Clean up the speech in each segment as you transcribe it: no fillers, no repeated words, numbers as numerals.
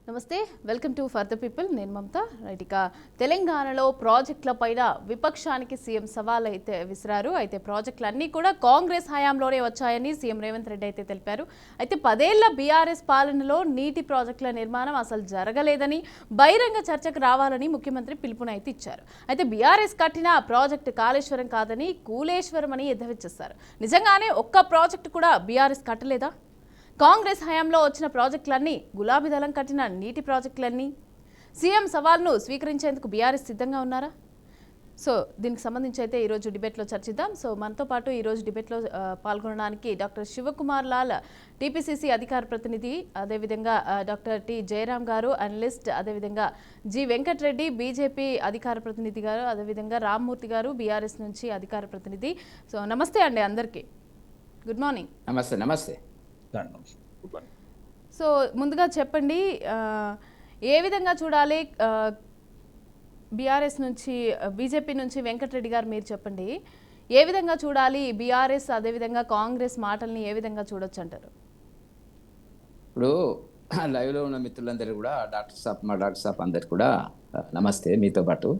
నమస్తే welcome to for the people నేను Mamata right ఇక తెలంగాణలో ప్రాజెక్టుల పైన విపక్షానికి సీఎం సవాల్ అయితే విసిరారు అయితే ప్రాజెక్టులు అన్నీ కూడా కాంగ్రెస్ హయాంలోనే వచ్చాయని సీఎం రేవంత్ రెడ్డి అయితే తెలిపారు అయితే 10 ఏళ్ల బీఆర్ఎస్ పాలనలో నీటి ప్రాజెక్టుల నిర్మాణం అసలు జరగలేదని బహిరంగ చర్చకు రావాలని ముఖ్యమంత్రి పిలుపునైతే ఇచ్చారు అయితే బీఆర్ఎస్ కట్టిన ప్రాజెక్టు కాళేశ్వరం కాదని కూలేశ్వరం అని ఎద్దవిచ్చేశారు నిజంగానే ఒక్క ప్రాజెక్టు కూడా బీఆర్ఎస్ కట్టలేదా కాంగ్రెస్ హయాంలో వచ్చిన ప్రాజెక్టులన్నీ గులాబీ దళం కట్టిన నీటి ప్రాజెక్టులన్నీ సీఎం సవాల్ను స్వీకరించేందుకు బీఆర్ఎస్ సిద్ధంగా ఉన్నారా సో దీనికి సంబంధించి అయితే ఈరోజు డిబేట్లో చర్చిద్దాం సో మనతో పాటు ఈరోజు డిబేట్లో పాల్గొనడానికి డాక్టర్ శివకుమార్ లాల్ టీపీసీసీ అధికార ప్రతినిధి అదేవిధంగా డాక్టర్ టి జయరాం గారు అనలిస్ట్ అదేవిధంగా జి వెంకటరెడ్డి బీజేపీ అధికార ప్రతినిధి గారు అదేవిధంగా రామ్మూర్తి గారు బీఆర్ఎస్ నుంచి అధికార ప్రతినిధి సో నమస్తే అండి అందరికీ గుడ్ మార్నింగ్ నమస్తే నమస్తే సో ముందుగా చెప్పండి ఏ విధంగా చూడాలి బీఆర్ఎస్ నుంచి బీజేపీ నుంచి వెంకటరెడ్డి గారు మీరు చెప్పండి ఏ విధంగా చూడాలి బీఆర్ఎస్ అదేవిధంగా కాంగ్రెస్ మాటల్ని ఏ విధంగా చూడొచ్చు అంటారు ఇప్పుడు లైవ్లో ఉన్న మిత్రులందరూ కూడా మా డాక్టర్ సాబ్ అందరికి కూడా నమస్తే మీతో పాటు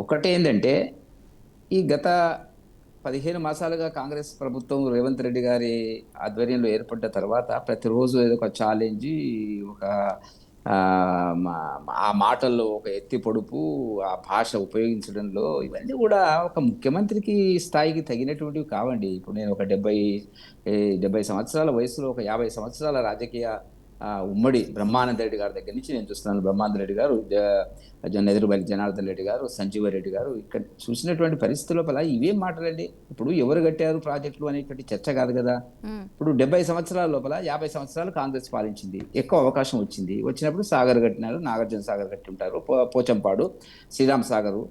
ఒకటి ఏంటంటే ఈ గత 15 మాసాలుగా కాంగ్రెస్ ప్రభుత్వం రేవంత్ రెడ్డి గారి ఆధ్వర్యంలో ఏర్పడ్డ తర్వాత ప్రతిరోజు ఏదో ఒక ఛాలెంజ్ ఒక ఆ మాటల్లో ఒక ఎత్తి పొడుపు ఆ భాష ఉపయోగించడంలో ఇవన్నీ కూడా ఒక ముఖ్యమంత్రికి స్థాయికి తగినటువంటివి కావండి. ఇప్పుడు నేను ఒక 70 సంవత్సరాల వయసులో ఒక 50 సంవత్సరాల రాజకీయ ఉమ్మడి బ్రహ్మానంద రెడ్డి గారి దగ్గర నుంచి నేను చూస్తున్నాను. బ్రహ్మానంద రెడ్డి గారు, నెదురుబల్లి జనార్దన్ రెడ్డి గారు, సంజీవరెడ్డి గారు ఇక్కడ చూసినటువంటి పరిస్థితి లోపల ఇవేం మాటలండి. ఇప్పుడు ఎవరు కట్టారు ప్రాజెక్టులు అనేటువంటి చర్చ కాదు కదా. ఇప్పుడు 70 సంవత్సరాల లోపల 50 సంవత్సరాలు కాంగ్రెస్ పాలించింది, ఎక్కువ అవకాశం వచ్చింది. వచ్చినప్పుడు సాగర్ కట్టినారు, నాగార్జున సాగర్ కట్టి ఉంటారు, పోచంపాడు, శ్రీరామ్ సాగరు,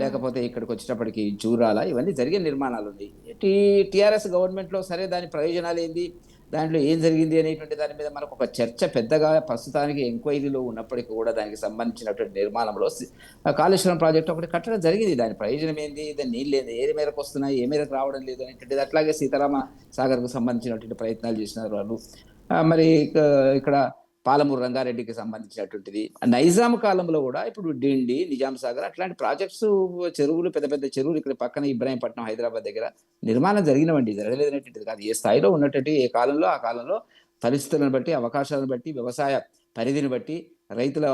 లేకపోతే ఇక్కడికి వచ్చేటప్పటికి జూరాల, ఇవన్నీ జరిగే నిర్మాణాలు ఉన్నాయి. టీఆర్ఎస్ గవర్నమెంట్లో సరే దాని ప్రయోజనాలు ఏంది, దాంట్లో ఏం జరిగింది అనేటువంటి దాని మీద మనకు ఒక చర్చ పెద్దగా ప్రస్తుతానికి ఎంక్వైరీలో ఉన్నప్పటికీ కూడా దానికి సంబంధించినటువంటి నిర్మాణంలో కాళేశ్వరం ప్రాజెక్టు ఒకటి కట్టడం జరిగింది. దాని ప్రయోజనం ఏంది, దాని నీళ్ళు ఏంది, ఏ మేరకు వస్తున్నాయి, ఏ మేరకు రావడం లేదు అనేటువంటిది. అట్లాగే సీతారామ సాగర్కు సంబంధించినటువంటి ప్రయత్నాలు చేసినారు వాళ్ళు. మరి ఇక్కడ పాలమూరు రంగారెడ్డికి సంబంధించినటువంటిది. నైజాం కాలంలో కూడా ఇప్పుడు డిండి, నిజాం సాగర్ అట్లాంటి ప్రాజెక్ట్స్, చెరువులు, పెద్ద పెద్ద చెరువులు ఇక్కడ పక్కన ఇబ్రాహీంపట్నం హైదరాబాద్ దగ్గర నిర్మాణం జరిగినవండి. జరగలేదనేటువంటిది కాదు. ఏ స్థాయిలో ఉన్నటువంటి ఏ కాలంలో ఆ కాలంలో పరిస్థితులను బట్టి, అవకాశాలను బట్టి, వ్యవసాయ పరిధిని బట్టి, రైతుల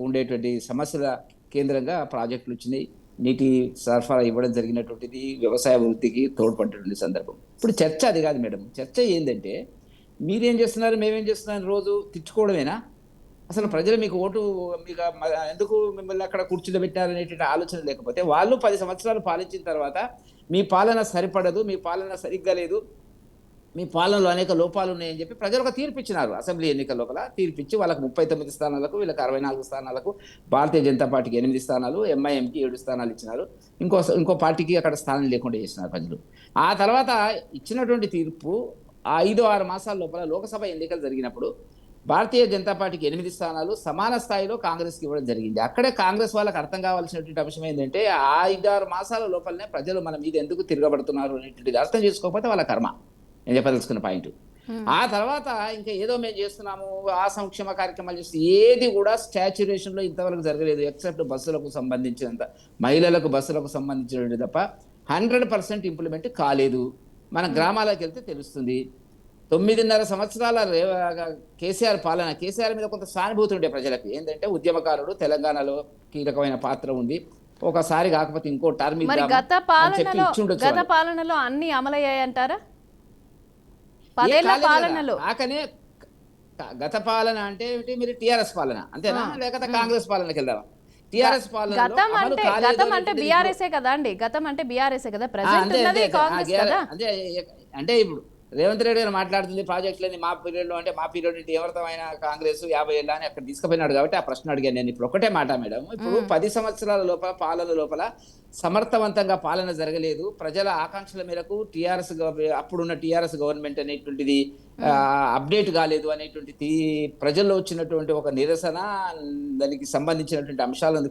ఉండేటువంటి సమస్యల కేంద్రంగా ప్రాజెక్టులు వచ్చినాయి. నీటి సరఫరా ఇవ్వడం జరిగినటువంటిది వ్యవసాయ వృద్ధికి తోడ్పడినటువంటి సందర్భం. ఇప్పుడు చర్చ అది కాదు మేడం. చర్చ ఏంటంటే మీరేం చేస్తున్నారు, మేమేం చేస్తున్నాం, రోజు తిట్టుకోవడమేనా? అసలు ప్రజలు మీకు ఓటు మీకు ఎందుకు మిమ్మల్ని అక్కడ కూర్చుని పెట్టారనేటువంటి ఆలోచన లేకపోతే, వాళ్ళు 10 సంవత్సరాలు పాలించిన తర్వాత మీ పాలన సరిపడదు, మీ పాలన సరిగ్గా లేదు, మీ పాలనలో అనేక లోపాలు ఉన్నాయని చెప్పి ప్రజలు ఒక తీర్పు ఇచ్చినారు. అసెంబ్లీ ఎన్నికల లోపల తీర్పిచ్చి వాళ్ళకు 39 స్థానాలకు, వీళ్ళకి 64 స్థానాలకు, భారతీయ జనతా పార్టీకి 8 స్థానాలు, ఎంఐఎంకి 7 స్థానాలు ఇచ్చినారు. ఇంకో పార్టీకి అక్కడ స్థానం లేకుండా చేసినారు ప్రజలు. ఆ తర్వాత ఇచ్చినటువంటి తీర్పు 5-6 మాసాల లోపల లోక్సభ ఎన్నికలు జరిగినప్పుడు భారతీయ జనతా పార్టీకి 8 స్థానాలు సమాన స్థాయిలో కాంగ్రెస్కి ఇవ్వడం జరిగింది. అక్కడే కాంగ్రెస్ వాళ్ళకి అర్థం కావాల్సినటువంటి అంశం ఏంటంటే, 5-6 మాసాల లోపలనే ప్రజలు మన మీద ఎందుకు తిరగబడుతున్నారు అనేటువంటిది అర్థం చేసుకోకపోతే వాళ్ళ కర్మ. నేను చెప్పదలుచుకున్న పాయింట్. ఆ తర్వాత ఇంకా ఏదో మేము చేస్తున్నాము, ఆ సంక్షేమ కార్యక్రమాలు చేస్తే ఏది కూడా స్టాచ్యురేషన్లో ఇంతవరకు జరగలేదు. ఎక్సెప్ట్ బస్సులకు సంబంధించినంత, మహిళలకు బస్సులకు సంబంధించినటువంటి తప్ప 100% ఇంప్లిమెంట్ కాలేదు. మన గ్రామాలకు వెళ్తే తెలుస్తుంది. 9.5 సంవత్సరాల కేసీఆర్ పాలన, కేసీఆర్ మీద కొంత సానుభూతి ఉండే ప్రజలకు. ఏంటంటే ఉద్యమకారుడు, తెలంగాణలో కీలకమైన పాత్ర ఉంది, ఒకసారి కాకపోతే ఇంకో టర్మ్ గత పాలనలో అన్ని అమలయ్యాయంటారా? కాకనే గత పాలన అంటే మీరు టీఆర్ఎస్ పాలన అంతేనా, లేకపోతే కాంగ్రెస్ పాలనకి వెళ్దామా? టీఆర్ఎస్ పాలన గతం అంటే బీఆర్ఎస్ కదా అండి, గతం అంటే బీఆర్ఎస్ కదా, ప్రెజెంట్ ఉన్నది కాంగ్రెస్ కదా. అంటే ఇప్పుడు రేవంత్ రెడ్డి గారు మాట్లాడుతుంది ప్రాజెక్టులని మా పీరియడ్లో, అంటే మా పీరియడ్ అంటే ఎవరితమైన కాంగ్రెస్ 50 ఏళ్ళ అని అక్కడ తీసుకుపోయినాడు కాబట్టి ఆ ప్రశ్న అడిగాను నేను. ఇప్పుడు ఒకటే మాట మేడం, ఇప్పుడు 10 సంవత్సరాల లోపల పాలన లోపల సమర్థవంతంగా పాలన జరగలేదు. ప్రజల ఆకాంక్షల మేరకు అప్పుడున్న టీఆర్ఎస్ గవర్నమెంట్ అనేటువంటిది అప్డేట్ కాలేదు అనేటువంటి ప్రజల్లో వచ్చినటువంటి ఒక నిరసన, దానికి సంబంధించినటువంటి అంశాలను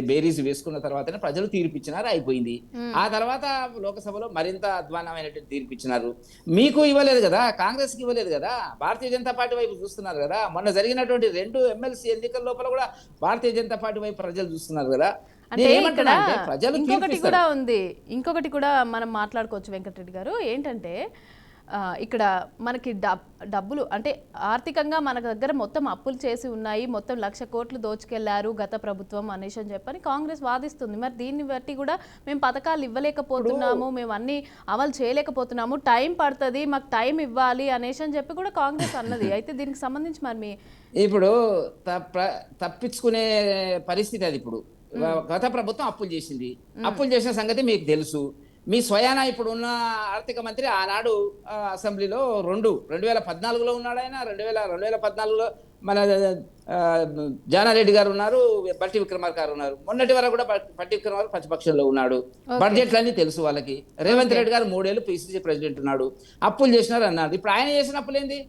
బేరీజ్ వేసుకున్న తర్వాతనే ప్రజలు తీర్పిచ్చినారు, అయిపోయింది. ఆ తర్వాత లోకసభలో మరింత అధ్వానమైనటువంటి తీర్పిచ్చినారు. మీకు ఇవ్వలేదు కదా, కాంగ్రెస్కి ఇవ్వలేదు కదా, భారతీయ జనతా పార్టీ వైపు చూస్తున్నారు కదా. మొన్న జరిగినటువంటి 2 ఎమ్మెల్సీ ఎన్నికల లోపల కూడా భారతీయ జనతా పార్టీ వైపు ప్రజలు చూస్తున్నారు కదా. అంటే ఇక్కడ ఇంకొకటి కూడా ఉంది, ఇంకొకటి కూడా మనం మాట్లాడుకోవచ్చు వెంకటరెడ్డి గారు. ఏంటంటే ఇక్కడ మనకి డబ్బులు అంటే ఆర్థికంగా మన దగ్గర మొత్తం అప్పులు చేసి ఉన్నాయి, మొత్తం 1,00,000 కోట్లు దోచుకెళ్లారు గత ప్రభుత్వం అనేసి అని చెప్పని కాంగ్రెస్ వాదిస్తుంది. మరి దీన్ని బట్టి కూడా మేము పథకాలు ఇవ్వలేకపోతున్నాము, మేము అన్ని అమలు చేయలేకపోతున్నాము, టైం పడుతుంది, మాకు టైం ఇవ్వాలి అనేసి అని చెప్పి కూడా కాంగ్రెస్ అన్నది. అయితే దీనికి సంబంధించి మరి ఇప్పుడు తప్పించుకునే పరిస్థితి అది. ఇప్పుడు గత ప్రభుత్వం అప్పులు చేసింది, అప్పులు చేసిన సంగతి మీకు తెలుసు. మీ స్వయాన ఇప్పుడున్న ఆర్థిక మంత్రి ఆనాడు అసెంబ్లీలో 2014లో ఉన్నాడు ఆయన, 2014లో మన జానారెడ్డి గారు ఉన్నారు, బట్టి విక్రమార్క గారు ఉన్నారు. మొన్నటి వరకు కూడా బట్టి విక్రమార్క ప్రతిపక్షంలో ఉన్నాడు. బడ్జెట్లన్నీ తెలుసు వాళ్ళకి. రేవంత్ రెడ్డి గారు 3 ఏళ్ళు పిసిసి ప్రెసిడెంట్ ఉన్నాడు. అప్పులు చేసినారు అన్నారు. ఇప్పుడు ఆయన చేసిన అప్పులు ఏంది?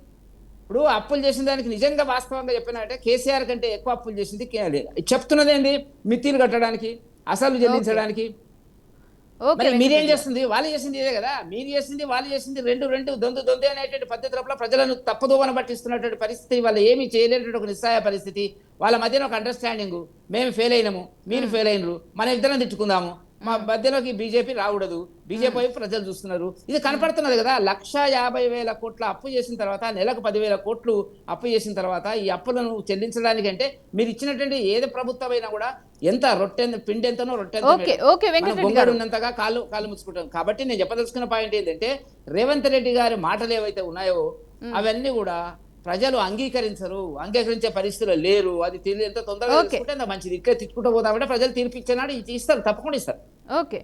ఇప్పుడు అప్పులు చేసిన దానికి నిజంగా వాస్తవంగా చెప్పినట్టే కేసీఆర్ కంటే ఎక్కువ అప్పులు చేసింది చెప్తున్నది ఏంది? మిత్తిలు కట్టడానికి, అసలు చెల్లించడానికి. మీరేం చేస్తుంది? వాళ్ళు చేసింది ఇదే కదా. మీరు చేసింది వాళ్ళు చేసింది రెండు దొందే అనేటువంటి పద్ధతుల ప్రజలను తప్పుదోవన పట్టిస్తున్నటువంటి పరిస్థితి. వాళ్ళు ఏమీ చేయలేనటువంటి ఒక నిస్సహాయ పరిస్థితి. వాళ్ళ మధ్యన ఒక అండర్స్టాండింగ్, మేము ఫెయిల్ అయినాము, మీరు ఫెయిల్ అయినరు, మన ఇద్దరం తిట్టుకుందాము, మా మధ్యలోకి బీజేపీ రాకూడదు, బీజేపీ వైపు ప్రజలు చూస్తున్నారు. ఇది కనపడుతున్నది కదా. 1,50,000 కోట్ల అప్పు చేసిన తర్వాత, నెలకు 10,000 కోట్లు అప్పు చేసిన తర్వాత ఈ అప్పులను చెల్లించడానికి అంటే మీరు ఇచ్చినటువంటి ఏది ప్రభుత్వం అయినా కూడా ఎంత పిండి ఎంతనో రొట్టె ఉన్నంతగా కాళ్ళు ముచ్చుకుంటాం. కాబట్టి నేను చెప్పదలుచుకున్న పాయింట్ ఏంటంటే, రేవంత్ రెడ్డి గారి మాటలు ఏవైతే ఉన్నాయో అవన్నీ కూడా ప్రజలు అంగీకరించే పరిస్థితులు లేరు. అది ఎంత తొందరగా తీసుకుంటే అంత మంచిది. ఇక్కడ తిట్టుకుంటూ పోతామంటే ప్రజలు తీర్పు ఇచ్చేనాడు ఇస్తారు, తప్పకుండా ఇస్తారు. ఓకే.